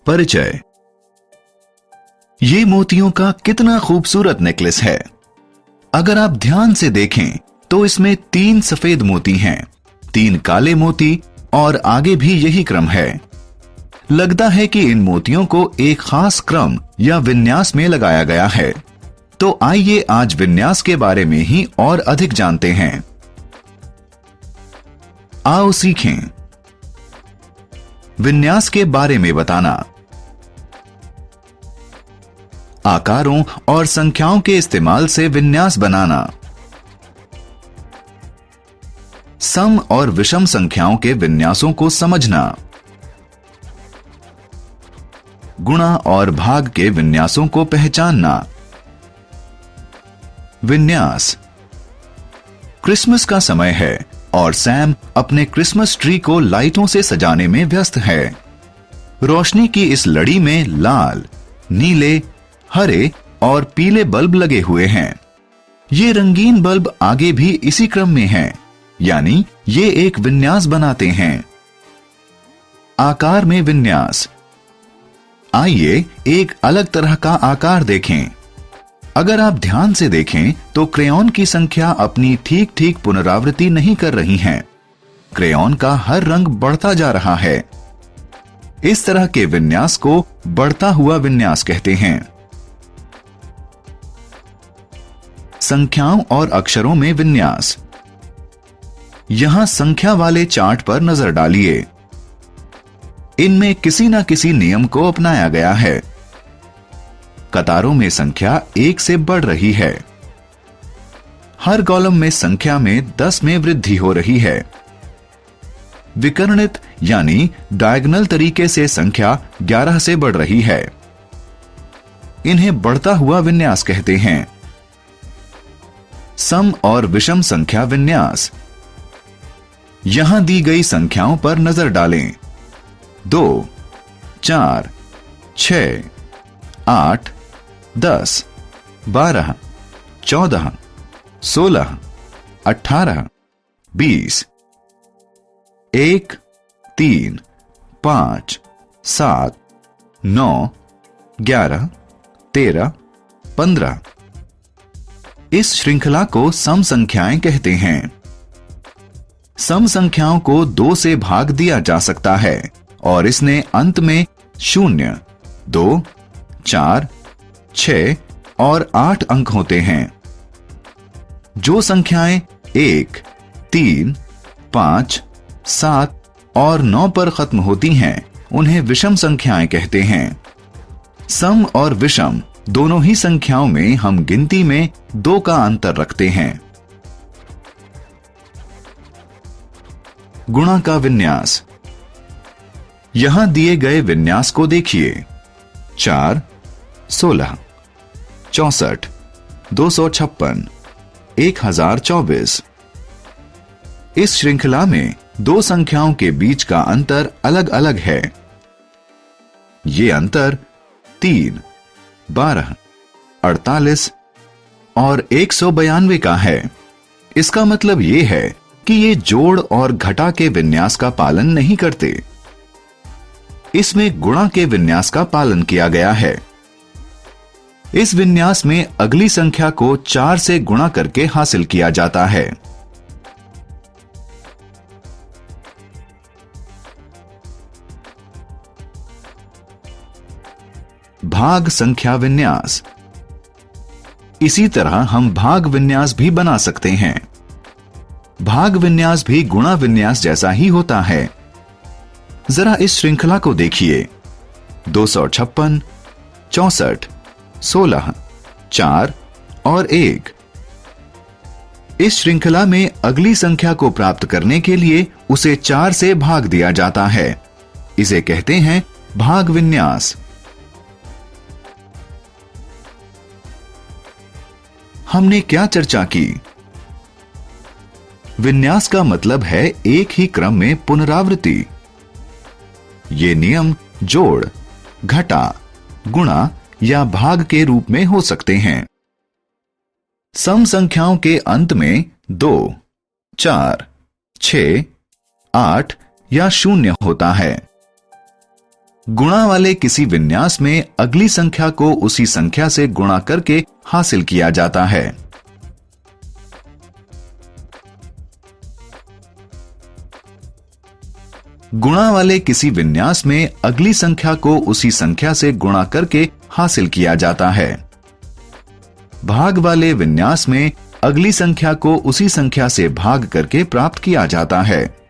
परिचय। ये मोतियों का कितना खूबसूरत नेकलेस है। अगर आप ध्यान से देखें तो इसमें 3 सफेद मोती हैं, 3 काले मोती और आगे भी यही क्रम है। लगता है कि इन मोतियों को एक खास क्रम या विन्यास में लगाया गया है। तो आइए आज विन्यास के बारे में ही और अधिक जानते हैं। आओ सीखें। विन्यास के बारे में बताना। आकारों और संख्याओं के इस्तेमाल से विन्यास बनाना। सम और विषम संख्याओं के विन्यासों को समझना। गुणा और भाग के विन्यासों को पहचानना। विन्यास। क्रिसमस का समय है और सैम अपने क्रिसमस ट्री को लाइटों से सजाने में व्यस्त है। रोशनी की इस लड़ी में लाल, नीले, हरे और पीले बल्ब लगे हुए हैं। ये रंगीन बल्ब आगे भी इसी क्रम में हैं, यानी ये एक विन्यास बनाते हैं। आकार में विन्यास। आइए एक अलग तरह का आकार देखें। अगर आप ध्यान से देखें तो क्रेयॉन की संख्या अपनी ठीक ठीक पुनरावृत्ति नहीं कर रही हैं। क्रेयॉन का हर रंग बढ़ता जा रहा है। इस तरह के विन्यास को बढ़ता हुआ विन्यास कहते हैं। संख्याओं और अक्षरों में विन्यास। यहां संख्या वाले चार्ट पर नजर डालिए। इनमें किसी न किसी नियम को अपनाया गया है। कतारों में संख्या 1 से बढ़ रही है। हर कॉलम में संख्या में 10 में वृद्धि हो रही है। विकर्णित यानी डायगोनल तरीके से संख्या 11 से बढ़ रही है। इन्हें बढ़ता हुआ विन्यास कहते हैं। सम और विषम संख्या विन्यास। यहां दी गई संख्याओं पर नजर डालें। 2, 4, 6, 8, 10, 12, 14, 16, 18, 20, 1, 3, 5, 7, 9, 11, 13, 15। इस श्रृंखला को सम संख्याएं कहते हैं। सम संख्याओं को 2 से भाग दिया जा सकता है और इसने अंत में 0, 2, 4, 6 और 8 अंक होते हैं। जो संख्याएं 1, 3, 5, 7 और 9 पर खत्म होती हैं, उन्हें विषम संख्याएं कहते हैं। सम और विषम दोनों ही संख्याओं में हम गिनती में 2 का अंतर रखते हैं। गुणा का विन्यास। यहां दिए गए विन्यास को देखिए। 4, 16, 64, 256, 1024। इस श्रृंखला में 2 संख्याओं के बीच का अंतर अलग अलग है। ये अंतर 3, 12, 48 और 192 का है। इसका मतलब यह है कि ये जोड़ और घटा के विन्यास का पालन नहीं करते। इसमें गुणा के विन्यास का पालन किया गया है। इस विन्यास में अगली संख्या को 4 से गुणा करके हासिल किया जाता है। भाग संख्या विन्यास। इसी तरह हम भाग विन्यास भी बना सकते हैं। भाग विन्यास भी गुणा विन्यास जैसा ही होता है। जरा इस श्रृंखला को देखिए। 256, 64, 16, 4 और 1। इस श्रृंखला में अगली संख्या को प्राप्त करने के लिए उसे 4 से भाग दिया जाता है। इसे कहते हैं भाग विन्यास। हमने क्या चर्चा की? विन्यास का मतलब है एक ही क्रम में पुनरावृत्ति। ये नियम जोड़, घटा, गुणा या भाग के रूप में हो सकते हैं। सम संख्याओं के अंत में 2, 4, 6, 8 या 0 होता है। गुणा वाले किसी विन्यास में अगली संख्या को उसी संख्या से गुणा करके हासिल किया जाता है। गुणा वाले किसी विन्यास में अगली संख्या को उसी संख्या से गुणा करके हासिल किया जाता है। भाग वाले विन्यास में अगली संख्या को उसी संख्या से भाग करके प्राप्त किया जाता है।